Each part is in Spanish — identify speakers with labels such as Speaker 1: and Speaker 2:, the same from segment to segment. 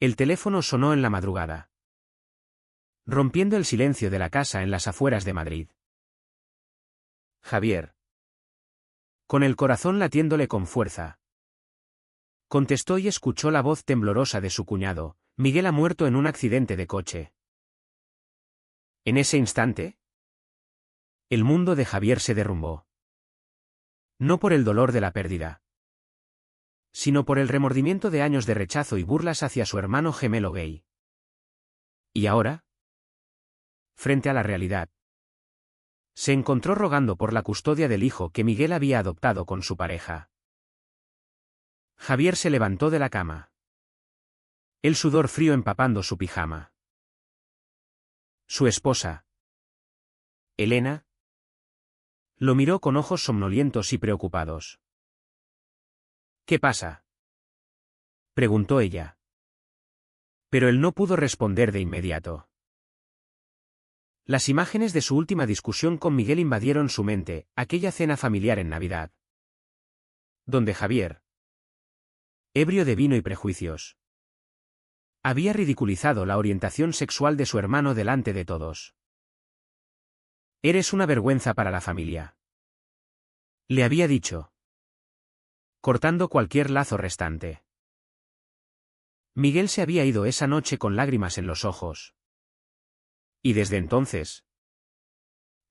Speaker 1: El teléfono sonó en la madrugada, rompiendo el silencio de la casa en las afueras de Madrid. Javier. Con el corazón latiéndole con fuerza, contestó y escuchó la voz temblorosa de su cuñado: Miguel ha muerto en un accidente de coche. En ese instante, el mundo de Javier se derrumbó. No por el dolor de la pérdida, sino por el remordimiento de años de rechazo y burlas hacia su hermano gemelo gay. Y ahora, frente a la realidad, se encontró rogando por la custodia del hijo que Miguel había adoptado con su pareja. Javier se levantó de la cama, el sudor frío empapando su pijama. Su esposa, Elena, lo miró con ojos somnolientos y preocupados. ¿Qué pasa?, preguntó ella. Pero él no pudo responder de inmediato. Las imágenes de su última discusión con Miguel invadieron su mente, aquella cena familiar en Navidad, donde Javier, ebrio de vino y prejuicios, había ridiculizado la orientación sexual de su hermano delante de todos. Eres una vergüenza para la familia, le había dicho, cortando cualquier lazo restante. Miguel se había ido esa noche con lágrimas en los ojos. Y desde entonces,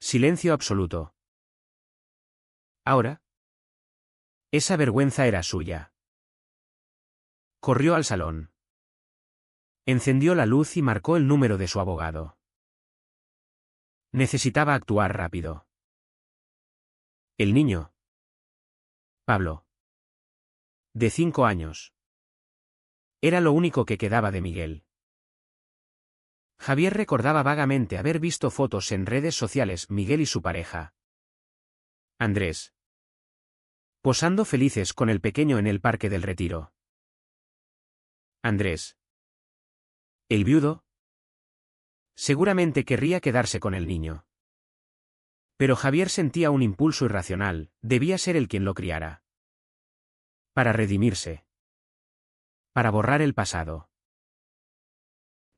Speaker 1: silencio absoluto. Ahora, esa vergüenza era suya. Corrió al salón, encendió la luz y marcó el número de su abogado. Necesitaba actuar rápido. El niño, Pablo, de 5 años, era lo único que quedaba de Miguel. Javier recordaba vagamente haber visto fotos en redes sociales, Miguel y su pareja, Andrés, posando felices con el pequeño en el Parque del Retiro. Andrés, el viudo, seguramente querría quedarse con el niño. Pero Javier sentía un impulso irracional: debía ser él quien lo criara. Para redimirse. Para borrar el pasado.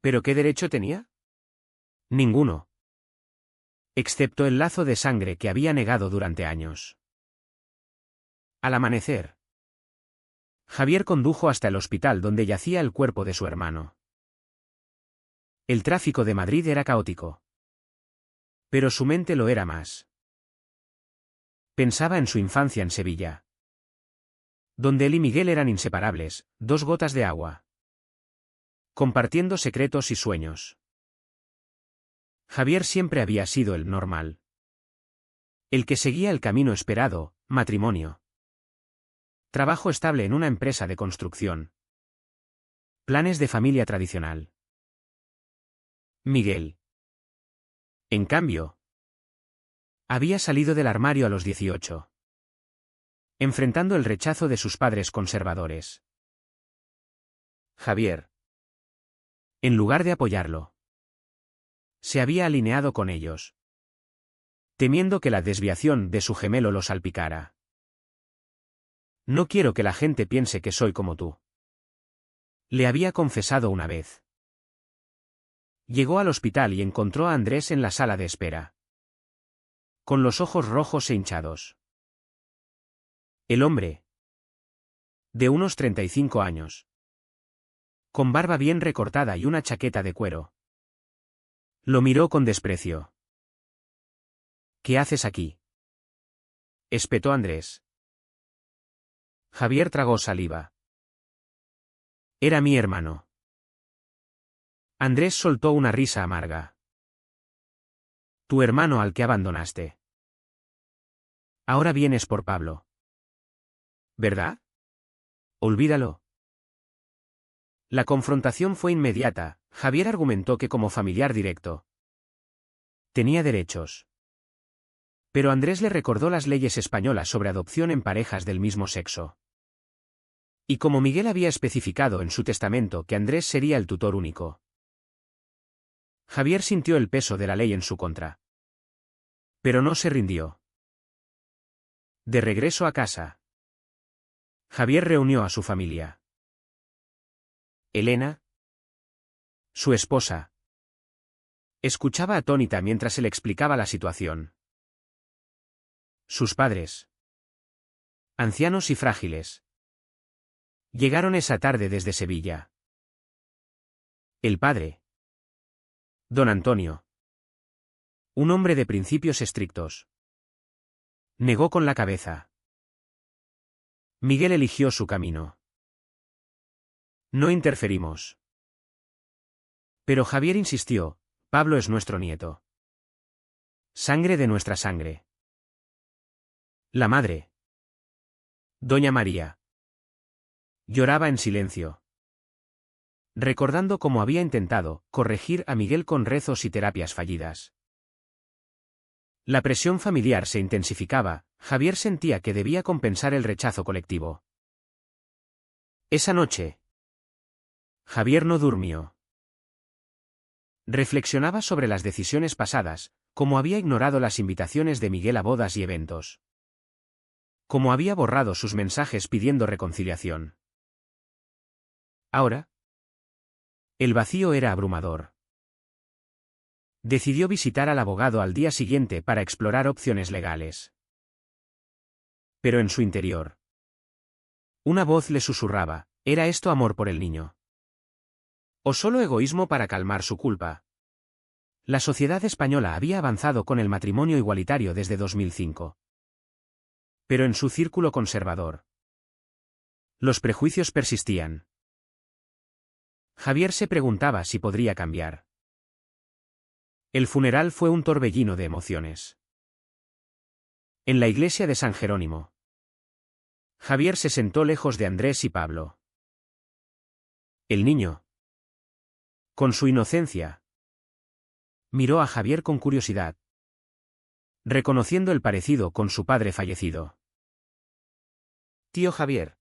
Speaker 1: ¿Pero qué derecho tenía? Ninguno. Excepto el lazo de sangre que había negado durante años. Al amanecer, Javier condujo hasta el hospital donde yacía el cuerpo de su hermano. El tráfico de Madrid era caótico. Pero su mente lo era más. Pensaba en su infancia en Sevilla, donde él y Miguel eran inseparables, 2 gotas de agua, compartiendo secretos y sueños. Javier siempre había sido el normal, el que seguía el camino esperado: matrimonio, trabajo estable en una empresa de construcción, planes de familia tradicional. Miguel, en cambio, había salido del armario a los 18, enfrentando el rechazo de sus padres conservadores. Javier, en lugar de apoyarlo, se había alineado con ellos, temiendo que la desviación de su gemelo lo salpicara. No quiero que la gente piense que soy como tú, le había confesado una vez. Llegó al hospital y encontró a Andrés en la sala de espera, con los ojos rojos e hinchados. El hombre, de unos 35 años, con barba bien recortada y una chaqueta de cuero, lo miró con desprecio. ¿Qué haces aquí?, espetó Andrés. Javier tragó saliva. Era mi hermano. Andrés soltó una risa amarga. Tu hermano al que abandonaste. Ahora vienes por Pablo, ¿verdad? Olvídalo. La confrontación fue inmediata. Javier argumentó que como familiar directo tenía derechos. Pero Andrés le recordó las leyes españolas sobre adopción en parejas del mismo sexo. Y como Miguel había especificado en su testamento que Andrés sería el tutor único, Javier sintió el peso de la ley en su contra. Pero no se rindió. De regreso a casa, Javier reunió a su familia. Elena, Su esposa escuchaba atónita mientras él explicaba la situación. Sus padres, ancianos y frágiles, llegaron esa tarde desde Sevilla. El padre, don Antonio, un hombre de principios estrictos, negó con la cabeza. Miguel eligió su camino. No interferimos. Pero Javier insistió, Pablo es nuestro nieto. Sangre de nuestra sangre. La madre, doña María, lloraba en silencio, recordando cómo había intentado corregir a Miguel con rezos y terapias fallidas. La presión familiar se intensificaba, Javier sentía que debía compensar el rechazo colectivo. Esa noche, Javier no durmió. Reflexionaba sobre las decisiones pasadas, cómo había ignorado las invitaciones de Miguel a bodas y eventos. Cómo había borrado sus mensajes pidiendo reconciliación. Ahora, el vacío era abrumador. Decidió visitar al abogado al día siguiente para explorar opciones legales. Pero en su interior, una voz le susurraba, ¿era esto amor por el niño? ¿O solo egoísmo para calmar su culpa? La sociedad española había avanzado con el matrimonio igualitario desde 2005. Pero en su círculo conservador, los prejuicios persistían. Javier se preguntaba si podría cambiar. El funeral fue un torbellino de emociones. En la iglesia de San Jerónimo, Javier se sentó lejos de Andrés y Pablo. El niño, con su inocencia, miró a Javier con curiosidad, reconociendo el parecido con su padre fallecido. «Tío Javier»,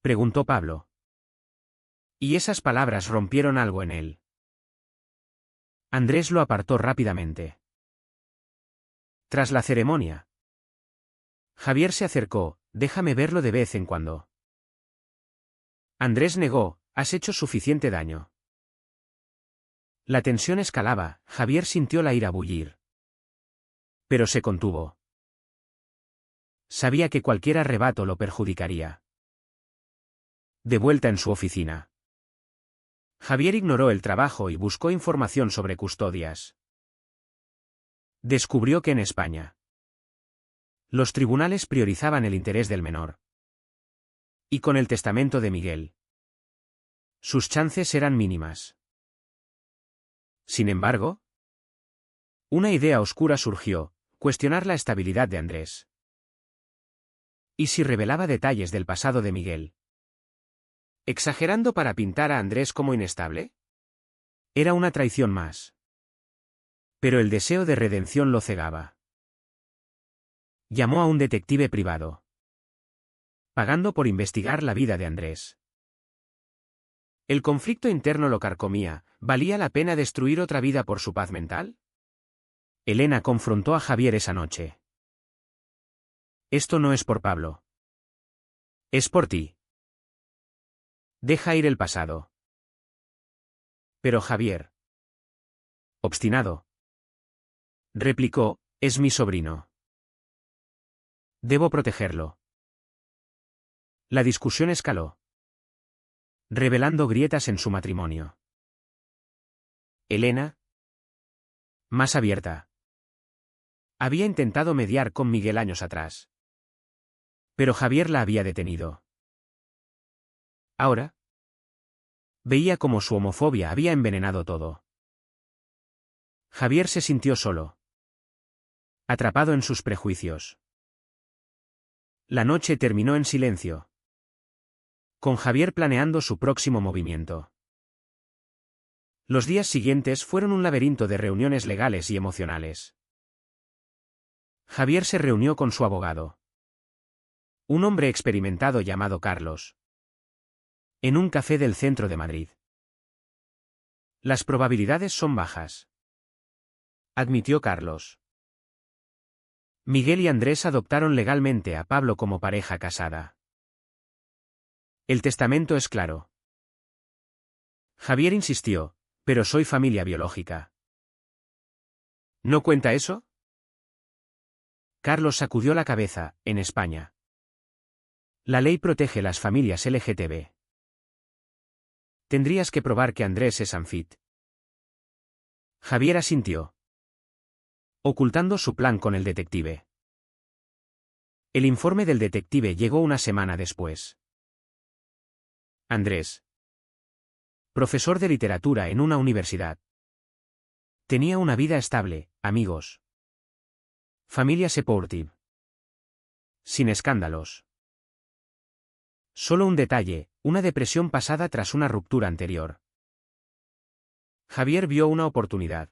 Speaker 1: preguntó Pablo. Y esas palabras rompieron algo en él. Andrés lo apartó rápidamente. Tras la ceremonia, Javier se acercó, «Déjame verlo de vez en cuando». Andrés negó, «Has hecho suficiente daño». La tensión escalaba, Javier sintió la ira bullir. Pero se contuvo. Sabía que cualquier arrebato lo perjudicaría. De vuelta en su oficina, Javier ignoró el trabajo y buscó información sobre custodias. Descubrió que en España, los tribunales priorizaban el interés del menor. Y con el testamento de Miguel, sus chances eran mínimas. Sin embargo, una idea oscura surgió, cuestionar la estabilidad de Andrés. ¿Y si revelaba detalles del pasado de Miguel? ¿Exagerando para pintar a Andrés como inestable? Era una traición más. Pero el deseo de redención lo cegaba. Llamó a un detective privado, pagando por investigar la vida de Andrés. El conflicto interno lo carcomía, ¿valía la pena destruir otra vida por su paz mental? Elena confrontó a Javier esa noche. Esto no es por Pablo. Es por ti. Deja ir el pasado. Pero Javier, obstinado, replicó, es mi sobrino. Debo protegerlo. La discusión escaló, revelando grietas en su matrimonio. Elena, más abierta, había intentado mediar con Miguel años atrás. Pero Javier la había detenido. Ahora, veía cómo su homofobia había envenenado todo. Javier se sintió solo, atrapado en sus prejuicios. La noche terminó en silencio, con Javier planeando su próximo movimiento. Los días siguientes fueron un laberinto de reuniones legales y emocionales. Javier se reunió con su abogado, un hombre experimentado llamado Carlos, en un café del centro de Madrid. Las probabilidades son bajas, admitió Carlos. Miguel y Andrés adoptaron legalmente a Pablo como pareja casada. El testamento es claro. Javier insistió, pero soy familia biológica. ¿No cuenta eso? Carlos sacudió la cabeza, en España. La ley protege las familias LGTB. Tendrías que probar que Andrés es Anfit. Javier asintió, ocultando su plan con el detective. El informe del detective llegó una semana después. Andrés, profesor de literatura en una universidad. Tenía una vida estable, amigos. Familia supportive. Sin escándalos. Solo un detalle, una depresión pasada tras una ruptura anterior. Javier vio una oportunidad.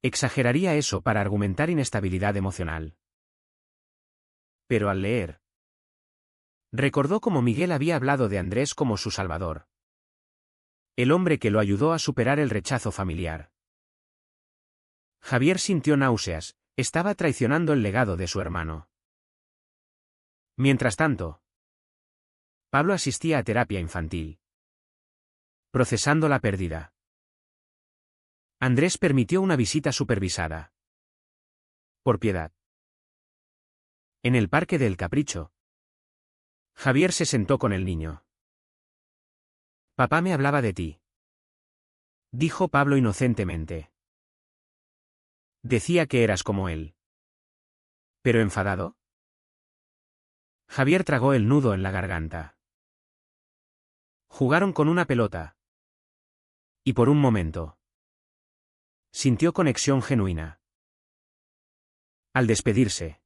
Speaker 1: Exageraría eso para argumentar inestabilidad emocional. Pero al leer, recordó cómo Miguel había hablado de Andrés como su salvador. El hombre que lo ayudó a superar el rechazo familiar. Javier sintió náuseas, estaba traicionando el legado de su hermano. Mientras tanto, Pablo asistía a terapia infantil. Procesando la pérdida. Andrés permitió una visita supervisada. Por piedad. En el Parque del Capricho. Javier se sentó con el niño. Papá me hablaba de ti. Dijo Pablo inocentemente. Decía que eras como él. ¿Pero enfadado? Javier tragó el nudo en la garganta. Jugaron con una pelota. Y por un momento, sintió conexión genuina. Al despedirse,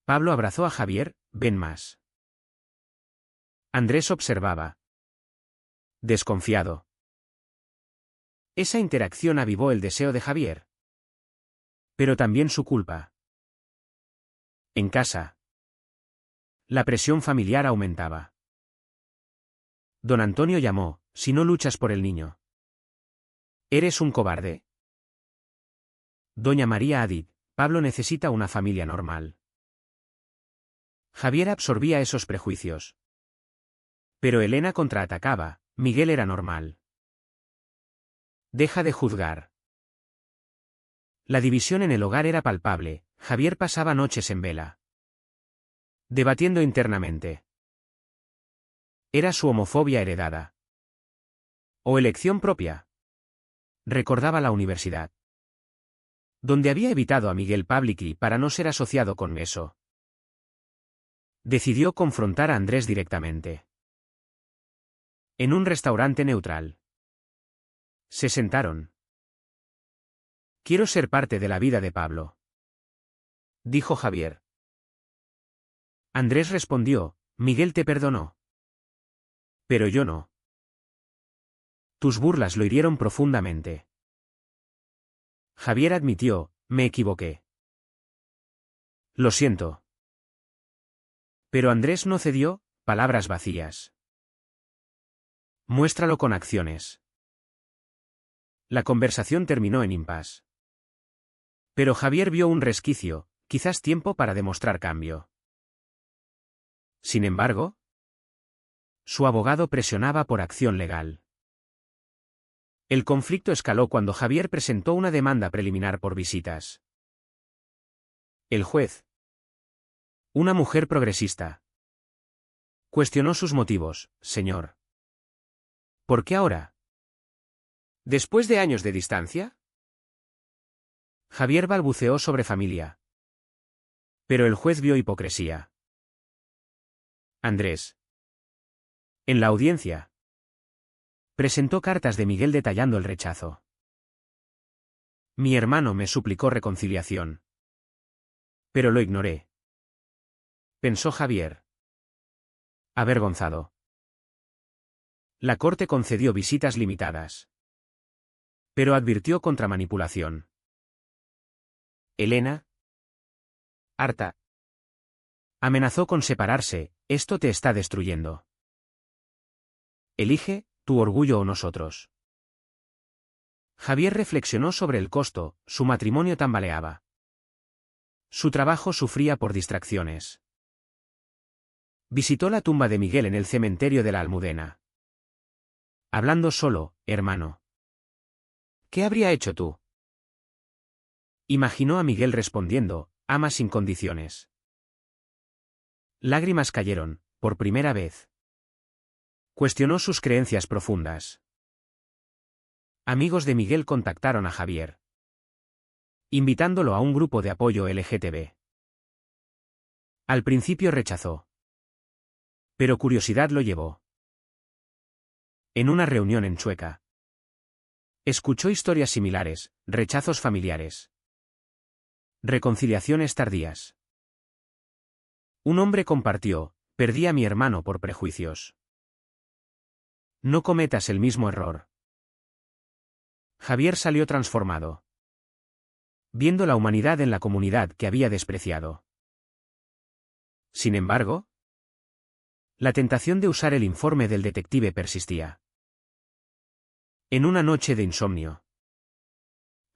Speaker 1: Pablo abrazó a Javier, ven más. Andrés observaba. Desconfiado. Esa interacción avivó el deseo de Javier. Pero también su culpa. En casa, la presión familiar aumentaba. Don Antonio llamó, si no luchas por el niño. ¿Eres un cobarde? Doña María Adit, Pablo necesita una familia normal. Javier absorbía esos prejuicios. Pero Elena contraatacaba, Miguel era normal. Deja de juzgar. La división en el hogar era palpable, Javier pasaba noches en vela. Debatiendo internamente. Era su homofobia heredada. ¿O elección propia? Recordaba la universidad. Donde había evitado a Miguel Pavliky para no ser asociado con eso. Decidió confrontar a Andrés directamente. En un restaurante neutral. Se sentaron. Quiero ser parte de la vida de Pablo. Dijo Javier. Andrés respondió, Miguel te perdonó. Pero yo no. Tus burlas lo hirieron profundamente. Javier admitió, me equivoqué. Lo siento. Pero Andrés no cedió, palabras vacías. Muéstralo con acciones. La conversación terminó en impasse. Pero Javier vio un resquicio, quizás tiempo para demostrar cambio. Sin embargo, su abogado presionaba por acción legal. El conflicto escaló cuando Javier presentó una demanda preliminar por visitas. El juez, una mujer progresista, cuestionó sus motivos, señor. ¿Por qué ahora? ¿Después de años de distancia? Javier balbuceó sobre familia. Pero el juez vio hipocresía. Andrés. En la audiencia, presentó cartas de Miguel detallando el rechazo. Mi hermano me suplicó reconciliación. Pero lo ignoré. Pensó Javier. Avergonzado. La corte concedió visitas limitadas. Pero advirtió contra manipulación. Elena, harta, amenazó con separarse, esto te está destruyendo. Elige, tu orgullo o nosotros. Javier reflexionó sobre el costo, su matrimonio tambaleaba. Su trabajo sufría por distracciones. Visitó la tumba de Miguel en el cementerio de la Almudena. Hablando solo, hermano. ¿Qué habría hecho tú? Imaginó a Miguel respondiendo, ama sin condiciones. Lágrimas cayeron, por primera vez. Cuestionó sus creencias profundas. Amigos de Miguel contactaron a Javier, invitándolo a un grupo de apoyo LGTB. Al principio rechazó. Pero curiosidad lo llevó. En una reunión en Chueca, escuchó historias similares, rechazos familiares, reconciliaciones tardías. Un hombre compartió, perdí a mi hermano por prejuicios. No cometas el mismo error. Javier salió transformado, viendo la humanidad en la comunidad que había despreciado. Sin embargo, la tentación de usar el informe del detective persistía. En una noche de insomnio,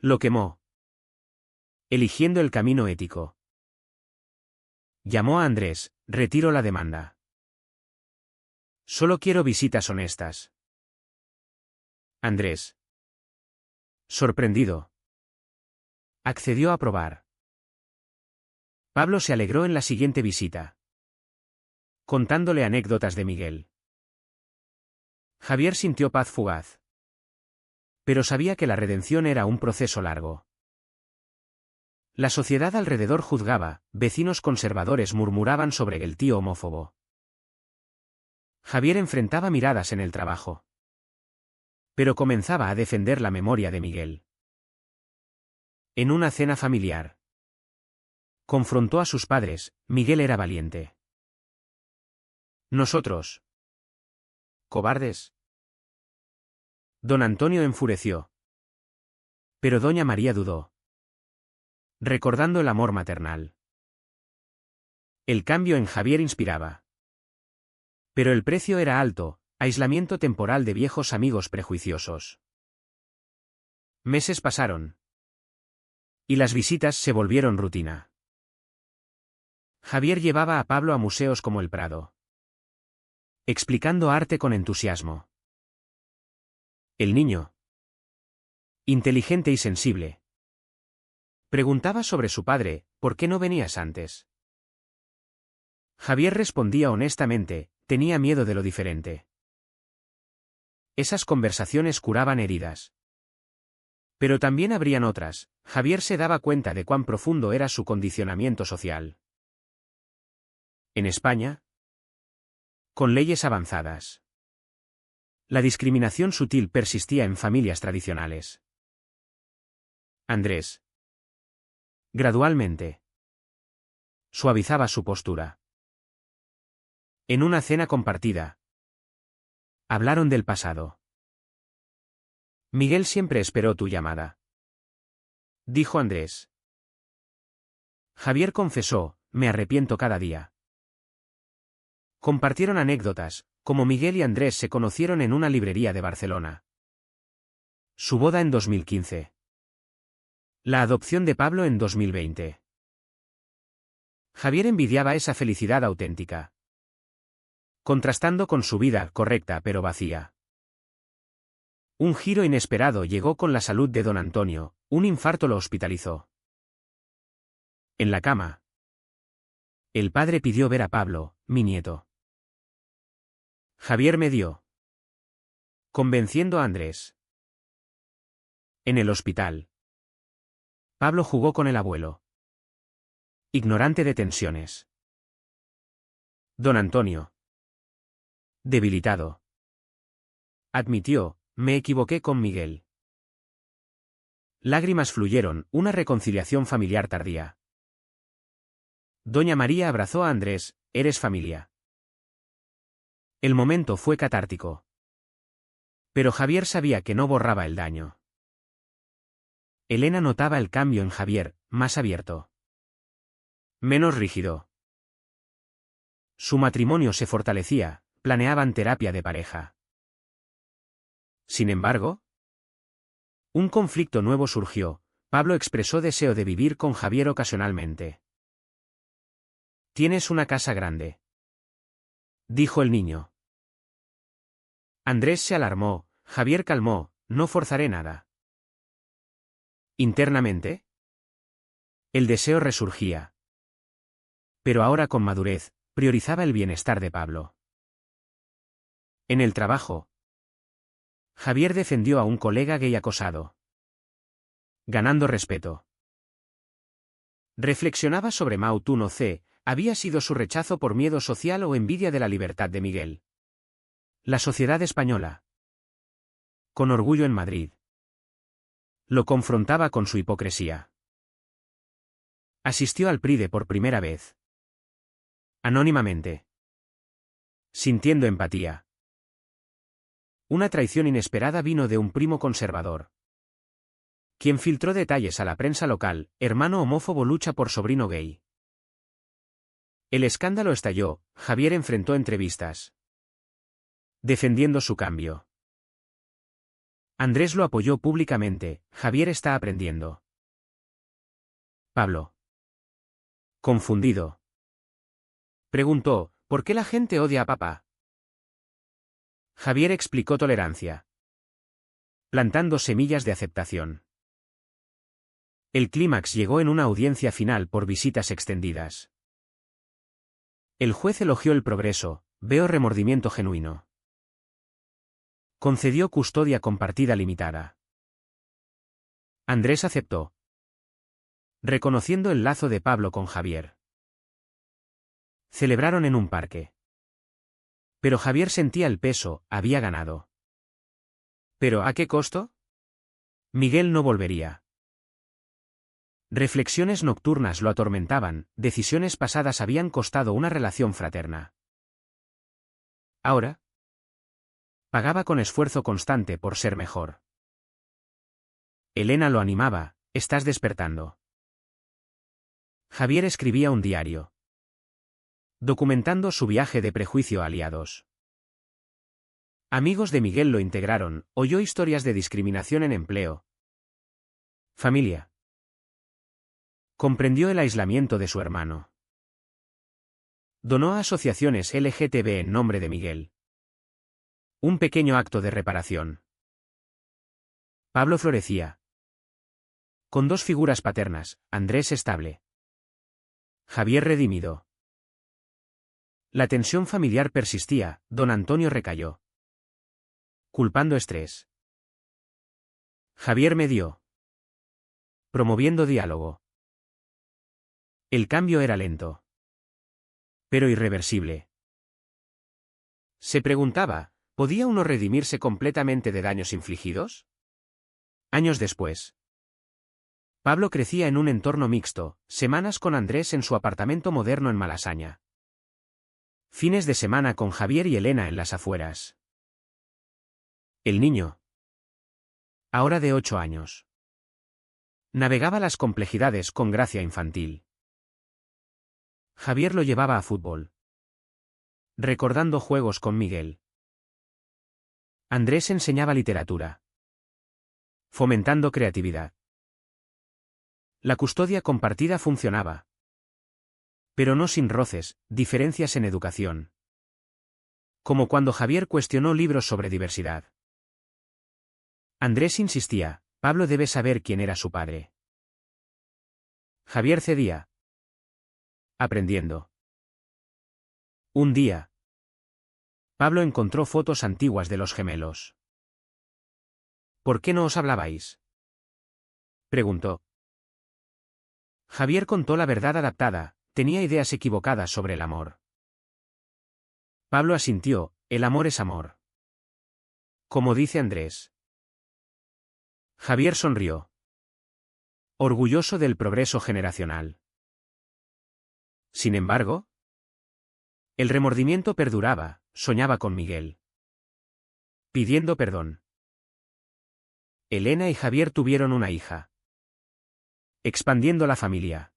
Speaker 1: lo quemó, eligiendo el camino ético. Llamó a Andrés, retiro la demanda. Solo quiero visitas honestas. Andrés, sorprendido, accedió a probar. Pablo se alegró en la siguiente visita, contándole anécdotas de Miguel. Javier sintió paz fugaz, pero sabía que la redención era un proceso largo. La sociedad alrededor juzgaba, vecinos conservadores murmuraban sobre el tío homófobo. Javier enfrentaba miradas en el trabajo, pero comenzaba a defender la memoria de Miguel. En una cena familiar, confrontó a sus padres. Miguel era valiente. Nosotros, cobardes. Don Antonio enfureció. Pero doña María dudó, recordando el amor maternal. El cambio en Javier inspiraba. Pero el precio era alto, aislamiento temporal de viejos amigos prejuiciosos. Meses pasaron, y las visitas se volvieron rutina. Javier llevaba a Pablo a museos como el Prado, explicando arte con entusiasmo. El niño, inteligente y sensible, preguntaba sobre su padre, ¿por qué no venías antes? Javier respondía honestamente, tenía miedo de lo diferente. Esas conversaciones curaban heridas. Pero también habrían otras. Javier se daba cuenta de cuán profundo era su condicionamiento social. En España, con leyes avanzadas, la discriminación sutil persistía en familias tradicionales. Andrés, gradualmente, suavizaba su postura. En una cena compartida, hablaron del pasado. Miguel siempre esperó tu llamada, dijo Andrés. Javier confesó, me arrepiento cada día. Compartieron anécdotas, como Miguel y Andrés se conocieron en una librería de Barcelona. Su boda en 2015. La adopción de Pablo en 2020. Javier envidiaba esa felicidad auténtica, contrastando con su vida correcta pero vacía. Un giro inesperado llegó con la salud de don Antonio, un infarto lo hospitalizó. En la cama, el padre pidió ver a Pablo, mi nieto. Javier me dio, convenciendo a Andrés. En el hospital, Pablo jugó con el abuelo, ignorante de tensiones. Don Antonio, debilitado, admitió, me equivoqué con Miguel. Lágrimas fluyeron, una reconciliación familiar tardía. Doña María abrazó a Andrés, eres familia. El momento fue catártico. Pero Javier sabía que no borraba el daño. Elena notaba el cambio en Javier, más abierto, menos rígido. Su matrimonio se fortalecía, planeaban terapia de pareja. Sin embargo, un conflicto nuevo surgió. Pablo expresó deseo de vivir con Javier ocasionalmente. Tienes una casa grande, dijo el niño. Andrés se alarmó, Javier calmó, no forzaré nada. Internamente, el deseo resurgía. Pero ahora con madurez, priorizaba el bienestar de Pablo. En el trabajo, Javier defendió a un colega gay acosado, ganando respeto. Reflexionaba sobre Mao Tse, había sido su rechazo por miedo social o envidia de la libertad de Miguel. La sociedad española, con orgullo en Madrid, lo confrontaba con su hipocresía. Asistió al Pride por primera vez. Anónimamente. Sintiendo empatía. Una traición inesperada vino de un primo conservador, quien filtró detalles a la prensa local: hermano homófobo lucha por sobrino gay. El escándalo estalló, Javier enfrentó entrevistas, defendiendo su cambio. Andrés lo apoyó públicamente: Javier está aprendiendo. Pablo, confundido, preguntó: ¿por qué la gente odia a papá? Javier explicó: tolerancia, plantando semillas de aceptación. El clímax llegó en una audiencia final por visitas extendidas. El juez elogió el progreso: veo remordimiento genuino. Concedió custodia compartida limitada. Andrés aceptó, reconociendo el lazo de Pablo con Javier. Celebraron en un parque. Pero Javier sentía el peso: había ganado. ¿Pero a qué costo? Miguel no volvería. Reflexiones nocturnas lo atormentaban: decisiones pasadas habían costado una relación fraterna. Ahora, pagaba con esfuerzo constante por ser mejor. Elena lo animaba: estás despertando. Javier escribía un diario, documentando su viaje de prejuicio a aliados. Amigos de Miguel lo integraron, oyó historias de discriminación en empleo, familia. Comprendió el aislamiento de su hermano. Donó a asociaciones LGTB en nombre de Miguel. Un pequeño acto de reparación. Pablo florecía. Con dos figuras paternas: Andrés estable, Javier redimido. La tensión familiar persistía: don Antonio recayó, culpando estrés. Javier medió, promoviendo diálogo. El cambio era lento, pero irreversible. Se preguntaba: ¿podía uno redimirse completamente de daños infligidos? Años después, Pablo crecía en un entorno mixto: semanas con Andrés en su apartamento moderno en Malasaña. Fines de semana con Javier y Elena en las afueras. El niño, ahora de 8 años, navegaba las complejidades con gracia infantil. Javier lo llevaba a fútbol, recordando juegos con Miguel. Andrés enseñaba literatura, fomentando creatividad. La custodia compartida funcionaba, pero no sin roces, diferencias en educación. Como cuando Javier cuestionó libros sobre diversidad. Andrés insistía: Pablo debe saber quién era su padre. Javier cedía, aprendiendo. Un día, Pablo encontró fotos antiguas de los gemelos. ¿Por qué no os hablabais?, preguntó. Javier contó la verdad adaptada: tenía ideas equivocadas sobre el amor. Pablo asintió: el amor es amor, como dice Andrés. Javier sonrió, orgulloso del progreso generacional. Sin embargo, el remordimiento perduraba: soñaba con Miguel, pidiendo perdón. Elena y Javier tuvieron una hija, expandiendo la familia.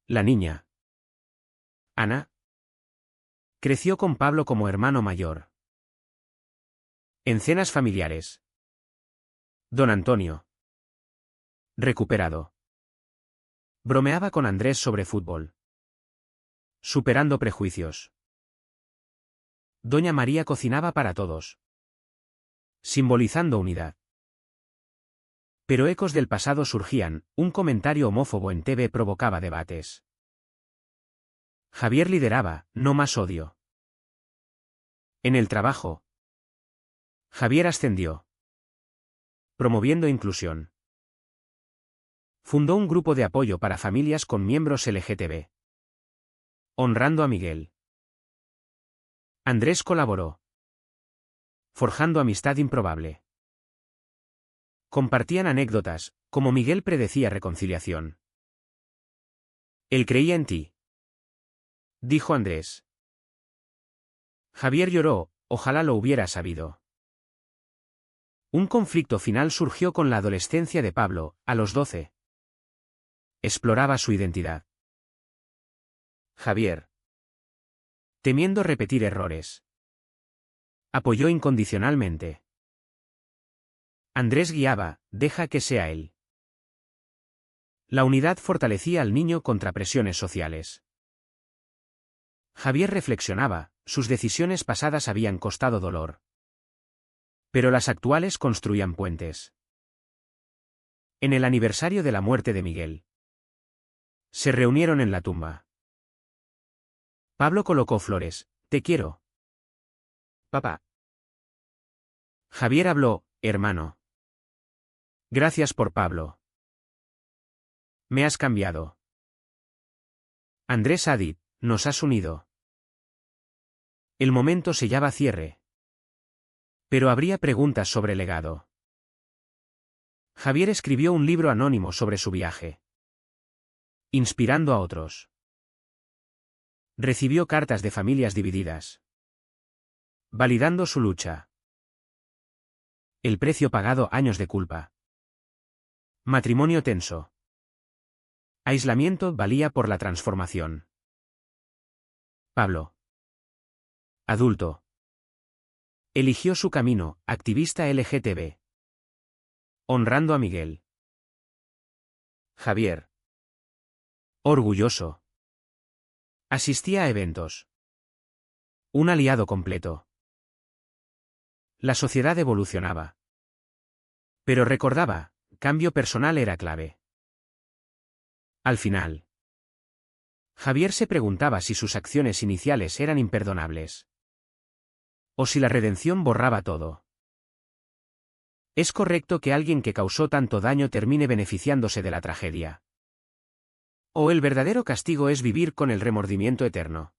Speaker 1: La niña, Ana, creció con Pablo como hermano mayor. En cenas familiares, don Antonio, recuperado, bromeaba con Andrés sobre fútbol, superando prejuicios. Doña María cocinaba para todos, simbolizando unidad. Pero ecos del pasado surgían, un comentario homófobo en TV provocaba debates. Javier lideraba, no más odio. En el trabajo, Javier ascendió, promoviendo inclusión. Fundó un grupo de apoyo para familias con miembros LGTB. Honrando a Miguel. Andrés colaboró. Forjando amistad improbable. Compartían anécdotas, como Miguel predecía reconciliación. Él creía en ti, dijo Andrés. Javier lloró, ojalá lo hubiera sabido. Un conflicto final surgió con la adolescencia de Pablo, a los 12. Exploraba su identidad. Javier, temiendo repetir errores, apoyó incondicionalmente. Andrés guiaba, deja que sea él. La unidad fortalecía al niño contra presiones sociales. Javier reflexionaba, sus decisiones pasadas habían costado dolor. Pero las actuales construían puentes. En el aniversario de la muerte de Miguel, se reunieron en la tumba. Pablo colocó flores, te quiero, papá. Javier habló, hermano. Gracias por Pablo. Me has cambiado. Andrés Adit, nos has unido. El momento sellaba cierre. Pero habría preguntas sobre el legado. Javier escribió un libro anónimo sobre su viaje, inspirando a otros. Recibió cartas de familias divididas, validando su lucha. El precio pagado, años de culpa. Matrimonio tenso. Aislamiento, valía por la transformación. Pablo, adulto, eligió su camino, activista LGTB. Honrando a Miguel. Javier, orgulloso, asistía a eventos. Un aliado completo. La sociedad evolucionaba. Pero recordaba, cambio personal era clave. Al final, Javier se preguntaba si sus acciones iniciales eran imperdonables. O si la redención borraba todo. ¿Es correcto que alguien que causó tanto daño termine beneficiándose de la tragedia? ¿O el verdadero castigo es vivir con el remordimiento eterno?